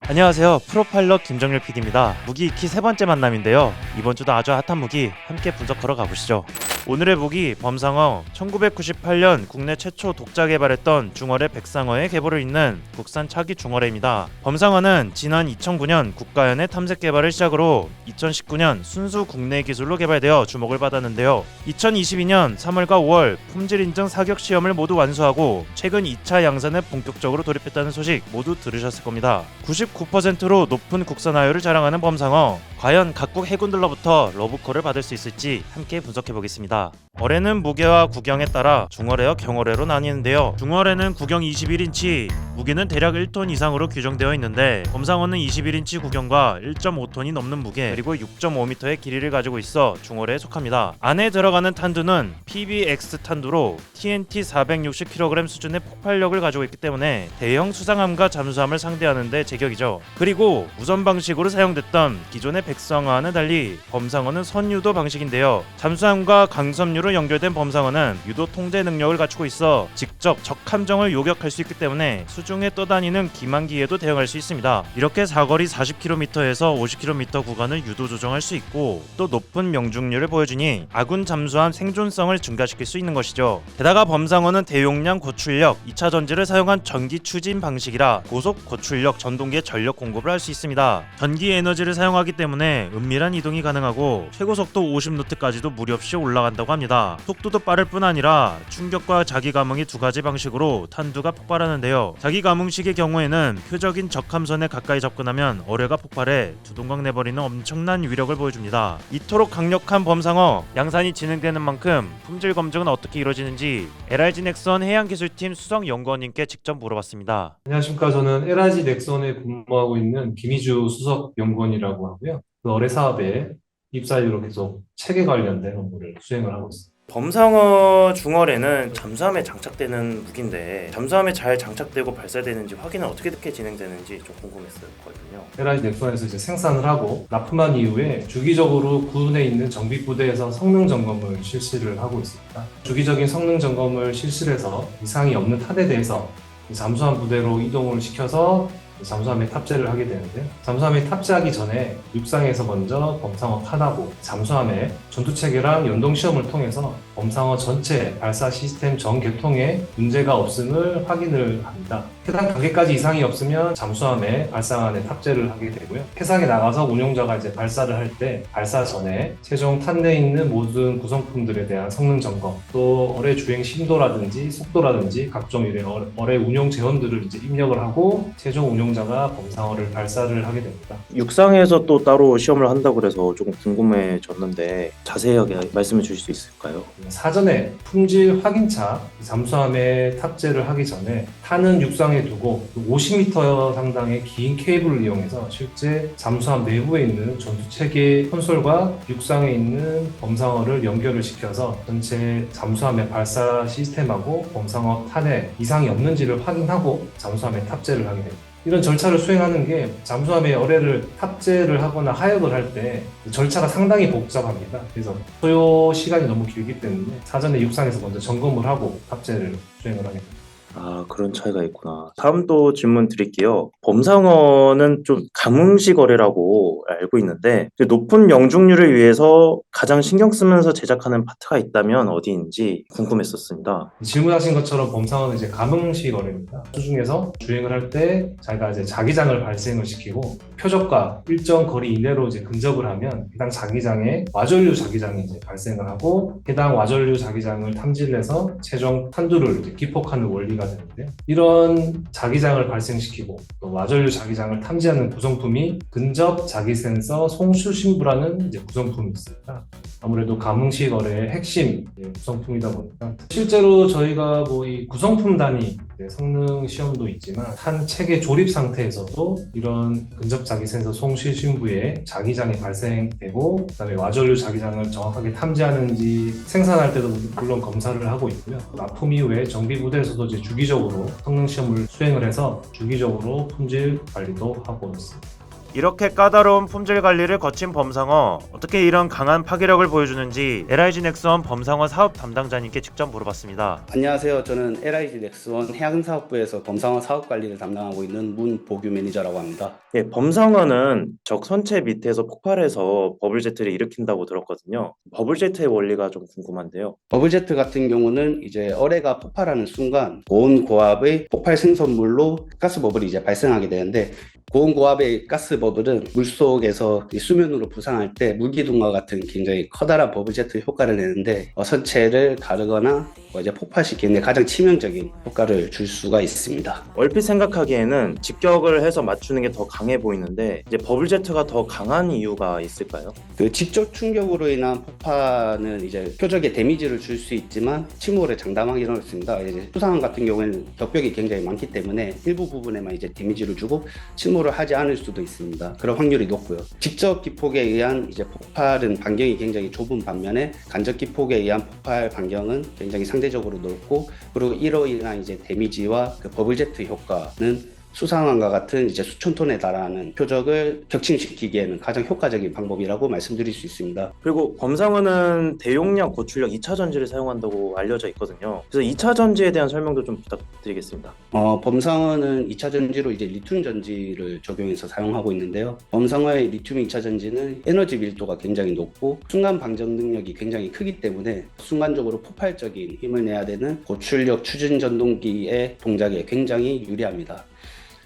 안녕하세요. 프로파일럿 김정률 PD입니다. 무기 익히 세 번째 만남인데요. 이번 주도 아주 핫한 무기 함께 분석하러 가보시죠. 오늘의 무기 범상어, 1998년 국내 최초 독자 개발했던 중어뢰 백상어의 계보를 잇는 국산 차기 중어뢰입니다. 범상어는 지난 2009년 국가연의 탐색 개발을 시작으로 2019년 순수 국내 기술로 개발되어 주목을 받았는데요. 2022년 3월과 5월 품질 인증 사격 시험을 모두 완수하고 최근 2차 양산에 본격적으로 돌입했다는 소식 모두 들으셨을 겁니다. 99%로 높은 국산화율을 자랑하는 범상어, 과연 각국 해군들로부터 러브콜을 받을 수 있을지 함께 분석해보겠습니다. 어뢰는 무게와 구경에 따라 중어뢰와 경어뢰로 나뉘는데요. 중어뢰는 구경 21인치, 무게는 대략 1톤 이상으로 규정되어 있는데 범상어는 21인치 구경과 1.5톤이 넘는 무게 그리고 6.5m의 길이를 가지고 있어 중어뢰에 속합니다. 안에 들어가는 탄두는 PBX 탄두로 TNT 460kg 수준의 폭발력을 가지고 있기 때문에 대형 수상함과 잠수함을 상대하는 데 제격이죠. 그리고 무선 방식으로 사용됐던 기존의 백상어와는 달리 범상어는 선유도 방식인데요. 잠수함과 강섬유로 연결된 범상어는 유도 통제 능력을 갖추고 있어 직접 적 함정을 요격할 수 있기 때문에 수중에 떠다니는 기만기에도 대응할 수 있습니다. 이렇게 사거리 40km에서 50km 구간을 유도 조정할 수 있고 또 높은 명중률을 보여주니 아군 잠수함 생존성을 증가시킬 수 있는 것이죠. 게다가 범상어는 대용량 고출력 2차 전지를 사용한 전기 추진 방식이라 고속 고출력 전동기에 전력 공급을 할 수 있습니다. 전기 에너지를 사용하기 때문에 은밀한 이동이 가능하고 최고 속도 50노트까지도 무리 없이 올라간다고 합니다. 속도도 빠를 뿐 아니라 충격과 자기 감응이 두 가지 방식으로 탄두가 폭발하는데요. 자기 감응식의 경우에는 표적인 적 함선에 가까이 접근하면 어뢰가 폭발해 두동강 내버리는 엄청난 위력을 보여줍니다. 이토록 강력한 범상어, 양산이 진행되는 만큼 품질 검증은 어떻게 이루어지는지 LRG 넥선 해양기술팀 수석연구원님께 직접 물어봤습니다. 안녕하십니까. 저는 LRG 넥선에 근무하고 있는 김희주 수석 연구원이라고 하고요. 그 어뢰 사업에 입사이후로 계속 체계 관련된 업무를 수행을 하고 있습니다. 범상어 중어뢰는 잠수함에 장착되는 무기인데 잠수함에 잘 장착되고 발사되는지 확인은 어떻게 진행되는지 좀 궁금했었거든요. LRG 넥선에서 이제 생산을 하고 납품한 이후에 주기적으로 군에 있는 정비부대에서 성능 점검을 실시를 하고 있습니다. 주기적인 성능 점검을 실시해서 이상이 없는 탄에 대해서 잠수함 부대로 이동을 시켜서 잠수함에 탑재를 하게 되는데요. 잠수함에 탑재하기 전에 육상에서 먼저 범상어 탄하고 잠수함의 전투체계랑 연동 시험을 통해서 범상어 전체 발사 시스템 전 계통에 문제가 없음을 확인을 합니다. 해당 단계까지 이상이 없으면 잠수함에 발사안에 탑재를 하게 되고요. 해상에 나가서 운용자가 이제 발사를 할 때 발사 전에 최종 탄 내에 있는 모든 구성품들에 대한 성능 점검, 또 어뢰 주행 심도라든지 속도라든지 각종 이런 어뢰 운용 제원들을 이제 입력을 하고 최종 운용자가 범상어를 발사를 하게 됩니다. 육상에서 또 따로 시험을 한다고 그래서 조금 궁금해졌는데 자세하게 말씀해 주실 수 있을까요? 사전에 품질 확인차 잠수함에 탑재를 하기 전에 탄은 육상에 두고 50m 상당의 긴 케이블을 이용해서 실제 잠수함 내부에 있는 전투체계 콘솔과 육상에 있는 범상어를 연결을 시켜서 전체 잠수함의 발사 시스템하고 범상어 탄에 이상이 없는지를 확인하고 잠수함에 탑재를 하게 됩니다. 이런 절차를 수행하는 게 잠수함에 어뢰를 탑재를 하거나 하역을 할 때 절차가 상당히 복잡합니다. 그래서 소요 시간이 너무 길기 때문에 사전에 육상에서 먼저 점검을 하고 탑재를 수행을 하게 됩니다. 아, 그런 차이가 있구나. 다음 또 질문 드릴게요. 범상어는 좀 감응식 어뢰라고 알고 있는데 그 높은 명중률을 위해서 가장 신경 쓰면서 제작하는 파트가 있다면 어디인지 궁금했었습니다. 질문하신 것처럼 범상어는 이제 감응식 어뢰입니다. 수중에서 주행을 할 때 자기가 이제 자기장을 발생을 시키고 표적과 일정 거리 이내로 이제 근접을 하면 해당 자기장에 와전류 자기장이 이제 발생을 하고 해당 와전류 자기장을 탐지를 해서 최종 탄두를 이제 기폭하는 원리가 되는데 이런 자기장을 발생시키고 또 와전류 자기장을 탐지하는 구성품이 근접 자기 센서 송수신부라는 이제 구성품이 있습니다. 아무래도 감응식 어뢰의 핵심 구성품이다 보니까 실제로 저희가 뭐 이 구성품 단위 성능 시험도 있지만 한 체계 조립 상태에서도 이런 근접 자기 센서 송수신부에 자기장이 발생되고 그다음에 와전류 자기장을 정확하게 탐지하는지 생산할 때도 물론 검사를 하고 있고요. 납품 이후에 정비 부대에서도 이제 주기적으로 성능 시험을 수행을 해서 주기적으로 품질 관리도 하고 있습니다. 이렇게 까다로운 품질 관리를 거친 범상어, 어떻게 이런 강한 파괴력을 보여주는지 LIG 넥스원 범상어 사업 담당자님께 직접 물어봤습니다. 안녕하세요. 저는 LIG 넥스원 해양사업부에서 범상어 사업 관리를 담당하고 있는 문보규 매니저라고 합니다. 예, 범상어는 적 선체 밑에서 폭발해서 버블제트를 일으킨다고 들었거든요. 버블제트의 원리가 좀 궁금한데요. 버블제트 같은 경우는 이제 어뢰가 폭발하는 순간 고온고압의 폭발 생성물로 가스버블이 이제 발생하게 되는데, 고온고압의 가스버블은 물속에서 수면으로 부상할 때 물기둥과 같은 굉장히 커다란 버블제트 효과를 내는데, 선체를 가르거나 이제 폭발시키는 데 가장 치명적인 효과를 줄 수가 있습니다. 얼핏 생각하기에는 직격을 해서 맞추는 게 더 강해 보이는데 이제 버블제트가 더 강한 이유가 있을까요? 그 직접 충격으로 인한 폭파는 이제 표적에 데미지를 줄 수 있지만 침몰에 장담하기 어렵습니다. 이제 수상함 같은 경우에는 격벽이 굉장히 많기 때문에 일부 부분에만 이제 데미지를 주고 침몰을 하지 않을 수도 있습니다. 그런 확률이 높고요. 직접 기폭에 의한 이제 폭발은 반경이 굉장히 좁은 반면에 간접 기폭에 의한 폭발 반경은 굉장히 상대적으로 넓고, 그리고 이로 인한 이제 데미지와 그 버블제트 효과는 수상함과 같은 이제 수천 톤에 달하는 표적을 격침시키기에는 가장 효과적인 방법이라고 말씀드릴 수 있습니다. 그리고 범상어는 대용량 고출력 2차 전지를 사용한다고 알려져 있거든요. 그래서 2차 전지에 대한 설명도 좀 부탁드리겠습니다. 범상어는 2차 전지로 이제 리튬 전지를 적용해서 사용하고 있는데요. 범상어의 리튬 2차 전지는 에너지 밀도가 굉장히 높고 순간 방정 능력이 굉장히 크기 때문에 순간적으로 폭발적인 힘을 내야 되는 고출력 추진 전동기의 동작에 굉장히 유리합니다.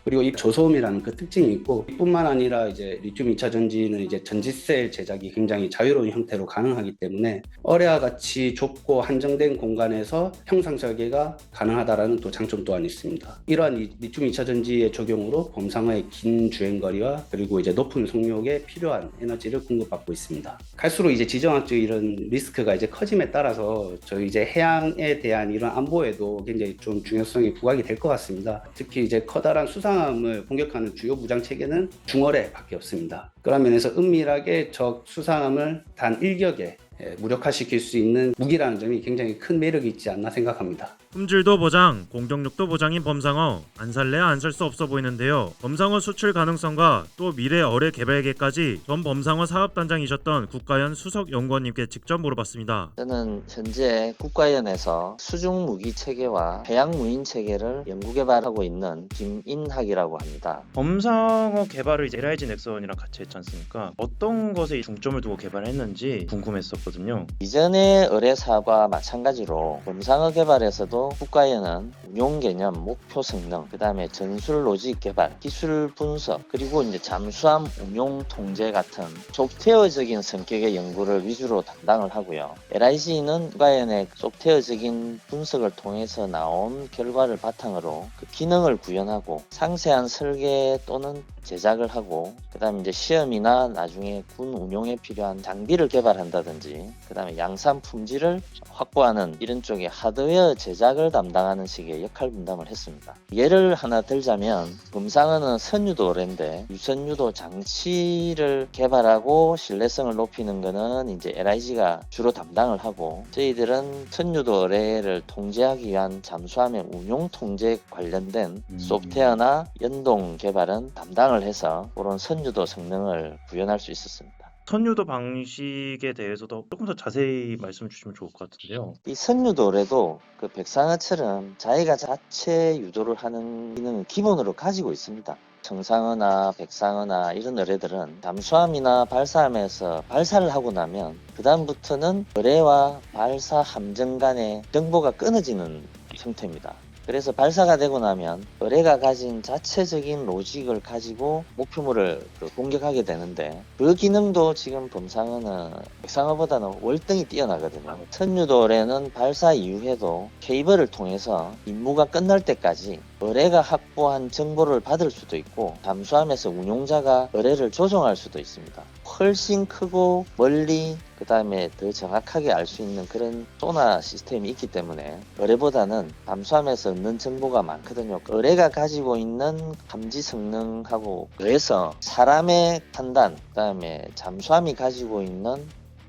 그리고 이 저소음이라는 그 특징이 있고, 이뿐만 아니라 이제 리튬 2차 전지는 이제 전지셀 제작이 굉장히 자유로운 형태로 가능하기 때문에 어뢰와 같이 좁고 한정된 공간에서 형상 설계가 가능하다라는 또 장점 또한 있습니다. 이러한 리튬 2차 전지의 적용으로 범상어의 긴 주행거리와 그리고 이제 높은 속력에 필요한 에너지를 공급받고 있습니다. 갈수록 이제 지정학적 이런 리스크가 이제 커짐에 따라서 저희 이제 해양에 대한 이런 안보에도 굉장히 좀 중요성이 부각이 될 것 같습니다. 특히 이제 커다란 수상함을 공격하는 주요 무장 체계는 중어뢰밖에 없습니다. 그런 면에서 은밀하게 적 수상함을 단 일격에 무력화시킬 수 있는 무기라는 점이 굉장히 큰 매력이 있지 않나 생각합니다. 품질도 보장, 공격력도 보장인 범상어, 안 살래야 안 살 수 없어 보이는데요. 범상어 수출 가능성과 또 미래 어뢰 개발계까지 전 범상어 사업단장이셨던 국가연 수석연구원님께 직접 물어봤습니다. 저는 현재 국가연에서 수중 무기 체계와 해양 무인 체계를 연구 개발하고 있는 김인학이라고 합니다. 범상어 개발을 이제 LIG 넥스원이랑 같이 했지 않습니까? 어떤 것에 중점을 두고 개발했는지 궁금했었거든요. 이전의 어뢰 사업과 마찬가지로 범상어 개발에서도 국가연은 운용 개념, 목표 성능, 그 다음에 전술 로직 개발, 기술 분석, 그리고 이제 잠수함 운용 통제 같은 소프트웨어적인 성격의 연구를 위주로 담당을 하고요. LIG는 국가연의 소프트웨어적인 분석을 통해서 나온 결과를 바탕으로 그 기능을 구현하고 상세한 설계 또는 제작을 하고, 그 다음에 이제 시험이나 나중에 군 운용에 필요한 장비를 개발한다든지, 그 다음에 양산 품질을 확보하는 이런 쪽의 하드웨어 제작을 담당하는 식의 역할 분담을 했습니다. 예를 하나 들자면 범상어는 선유도 어뢰인데 유선유도 장치를 개발하고 신뢰성을 높이는 거는 이제 LIG가 주로 담당을 하고, 저희들은 선유도 어뢰를 통제하기 위한 잠수함의 운용 통제 관련된 소프트웨어나 연동 개발은 담당을 해서 그런 선유도 성능을 구현할 수 있었습니다. 선유도 방식에 대해서도 조금 더 자세히 말씀 주시면 좋을 것 같은데요. 이 선유도 어뢰도 그 백상어처럼 자기가 자체 유도를 하는 기능을 기본으로 가지고 있습니다. 청상어나 백상어나 이런 어뢰들은 잠수함이나 발사함에서 발사를 하고 나면 그 다음부터는 어뢰와 발사 함정 간의 정보가 끊어지는 형태입니다. 그래서 발사가 되고 나면 어뢰가 가진 자체적인 로직을 가지고 목표물을 공격하게 되는데, 그 기능도 지금 범상어는 백상어보다는 월등히 뛰어나거든요. 선유도 어뢰는 발사 이후에도 케이블을 통해서 임무가 끝날 때까지 어뢰가 확보한 정보를 받을 수도 있고, 잠수함에서 운용자가 어뢰를 조종할 수도 있습니다. 훨씬 크고 멀리 그 다음에 더 정확하게 알 수 있는 그런 소나 시스템이 있기 때문에 어뢰보다는 잠수함에서 얻는 정보가 많거든요. 어뢰가 가지고 있는 감지 성능하고 더해서 사람의 판단, 그 다음에 잠수함이 가지고 있는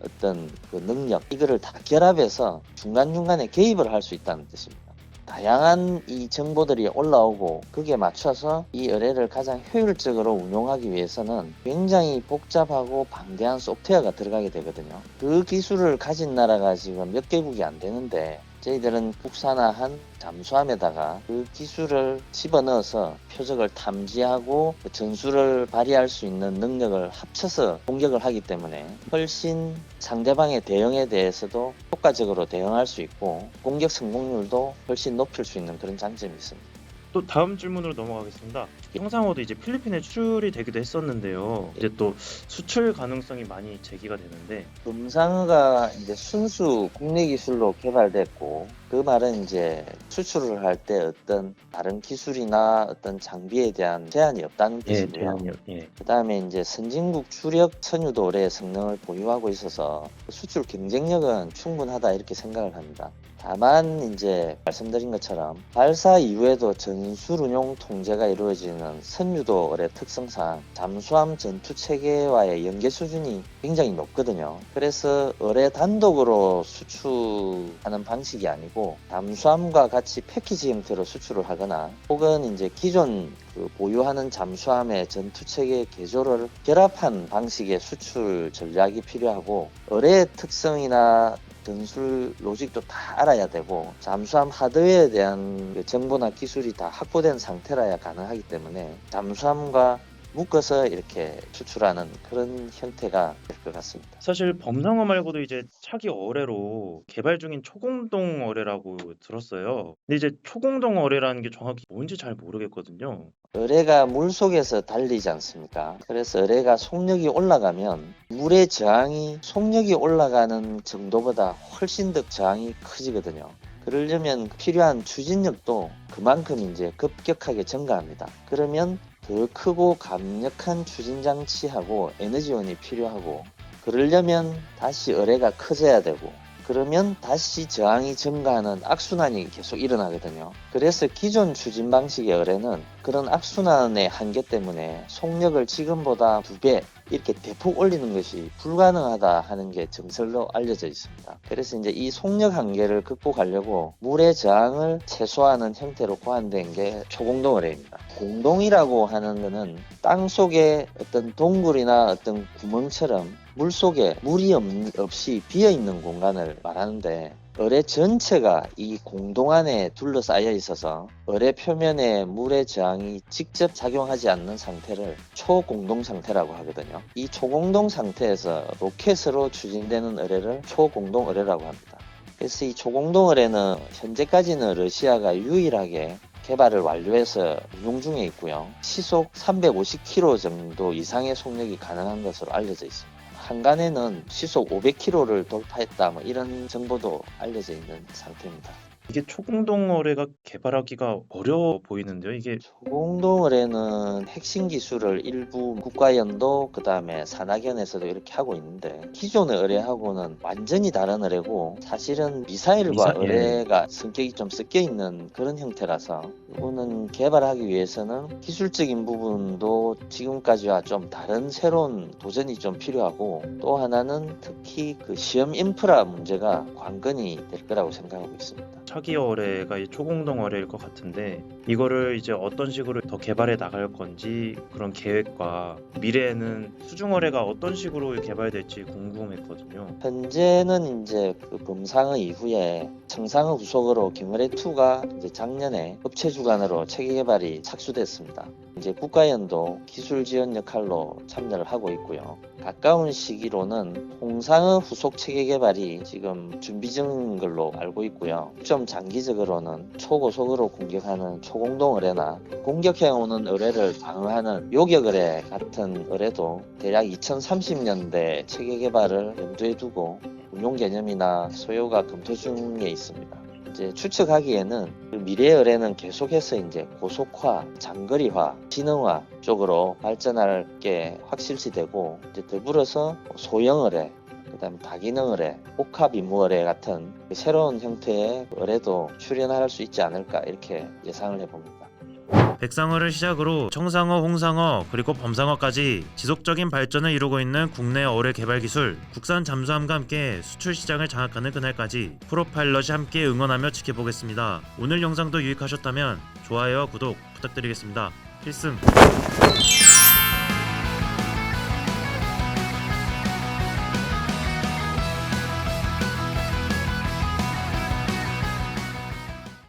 어떤 그 능력, 이거를 다 결합해서 중간중간에 개입을 할 수 있다는 뜻입니다. 다양한 이 정보들이 올라오고 거기에 맞춰서 이 의뢰를 가장 효율적으로 운용하기 위해서는 굉장히 복잡하고 방대한 소프트웨어가 들어가게 되거든요. 그 기술을 가진 나라가 지금 몇 개국이 안 되는데 저희들은 국산화한 잠수함에다가 그 기술을 집어넣어서 표적을 탐지하고 그 전술을 발휘할 수 있는 능력을 합쳐서 공격을 하기 때문에 훨씬 상대방의 대응에 대해서도 효과적으로 대응할 수 있고 공격 성공률도 훨씬 높일 수 있는 그런 장점이 있습니다. 또 다음 질문으로 넘어가겠습니다. 형상호도 이제 필리핀에 수출이 되기도 했었는데요. 이제 또 수출 가능성이 많이 제기가 되는데 금상어가 이제 순수 국내 기술로 개발됐고 그 말은 이제 수출을 할 때 어떤 다른 기술이나 어떤 장비에 대한 제한이 없다는 뜻이고요. 그 다음에 이제 선진국 주력 선유도 어뢰 성능을 보유하고 있어서 수출 경쟁력은 충분하다 이렇게 생각을 합니다. 다만 이제 말씀드린 것처럼 발사 이후에도 전술 운용 통제가 이루어지는 선유도 어뢰 특성상 잠수함 전투 체계와의 연계 수준이 굉장히 높거든요. 그래서 어뢰 단독으로 수출하는 방식이 아니고 잠수함과 같이 패키지 형태로 수출을 하거나 혹은 이제 기존 보유하는 잠수함의 전투 체계 개조를 결합한 방식의 수출 전략이 필요하고 어뢰의 특성이나 전술 로직도 다 알아야 되고 잠수함 하드웨어에 대한 정보나 기술이 다 확보된 상태라야 가능하기 때문에 잠수함과 묶어서 이렇게 수출하는 그런 형태가 될 것 같습니다. 사실 범상어 말고도 이제 차기 어뢰로 개발 중인 초공동 어뢰라고 들었어요. 근데 이제 초공동 어뢰라는 게 정확히 뭔지 잘 모르겠거든요. 어뢰가 물속에서 달리지 않습니까? 그래서 어뢰가 속력이 올라가면 물의 저항이 속력이 올라가는 정도보다 훨씬 더 저항이 커지거든요. 그러려면 필요한 추진력도 그만큼 이제 급격하게 증가합니다. 그러면 더 크고 강력한 추진 장치하고 에너지원이 필요하고 그러려면 다시 어뢰가 커져야 되고 그러면 다시 저항이 증가하는 악순환이 계속 일어나거든요. 그래서 기존 추진 방식의 어뢰는 그런 악순환의 한계 때문에 속력을 지금보다 2배 이렇게 대폭 올리는 것이 불가능하다 하는 게 정설로 알려져 있습니다. 그래서 이제 이 속력 한계를 극복하려고 물의 저항을 최소화하는 형태로 고안된 게 초공동 어뢰입니다. 공동이라고 하는 것은 땅 속에 어떤 동굴이나 어떤 구멍처럼 물 속에 물이 없이 비어있는 공간을 말하는데 어뢰 전체가 이 공동 안에 둘러싸여 있어서 어뢰 표면에 물의 저항이 직접 작용하지 않는 상태를 초공동 상태라고 하거든요. 이 초공동 상태에서 로켓으로 추진되는 어뢰를 초공동 어뢰라고 합니다. 그래서 이 초공동 어뢰는 현재까지는 러시아가 유일하게 개발을 완료해서 운용 중에 있고요. 시속 350km 정도 이상의 속력이 가능한 것으로 알려져 있습니다. 한간에는 시속 500km를 돌파했다 이런 정보도 알려져 있는 상태입니다. 이게 초공동 어뢰가 개발하기가 어려워 보이는데요. 이게 초공동 어뢰는 핵심 기술을 일부 국가연도 그다음에 산학연에서도 이렇게 하고 있는데 기존의 어뢰하고는 완전히 다른 어뢰고 사실은 미사일과 어뢰가 성격이 좀 섞여 있는 그런 형태라서 이거는 개발하기 위해서는 기술적인 부분도 지금까지와 좀 다른 새로운 도전이 좀 필요하고 또 하나는 특히 그 시험 인프라 문제가 관건이 될 거라고 생각하고 있습니다. 차기 어뢰가 이 초공동 어뢰일 것 같은데 이거를 이제 어떤 식으로 더 개발해 나갈 건지 그런 계획과 미래에는 수중 어뢰가 어떤 식으로 개발될지 궁금했거든요. 현재는 이제 그 범상어 이후에 청상어 후속으로 경어뢰2가 이제 작년에 업체 주관으로 체계 개발이 착수됐습니다. 이제 국가연도 기술 지원 역할로 참여를 하고 있고요. 가까운 시기로는 홍상어 후속 체계 개발이 지금 준비 중인 걸로 알고 있고요. 좀 장기적으로는 초고속으로 공격하는 초공동 어뢰나 공격해오는 어뢰를 방어하는 요격 어뢰 같은 어뢰도 대략 2030년대 체계 개발을 염두에 두고 운용 개념이나 소요가 검토 중에 있습니다. 이제 추측하기에는 그 미래의 어뢰는 계속해서 이제 고속화, 장거리화, 지능화 쪽으로 발전할 게 확실시되고 이제 더불어서 소형 어뢰, 그다음 다기능 어뢰, 복합 임무 어뢰 같은 새로운 형태의 어뢰도 출현할 수 있지 않을까 이렇게 예상을 해봅니다. 백상어를 시작으로 청상어, 홍상어, 그리고 범상어까지 지속적인 발전을 이루고 있는 국내 어뢰 개발 기술, 국산 잠수함과 함께 수출 시장을 장악하는 그날까지 프로파일럿이 함께 응원하며 지켜보겠습니다. 오늘 영상도 유익하셨다면 좋아요와 구독 부탁드리겠습니다. 필승!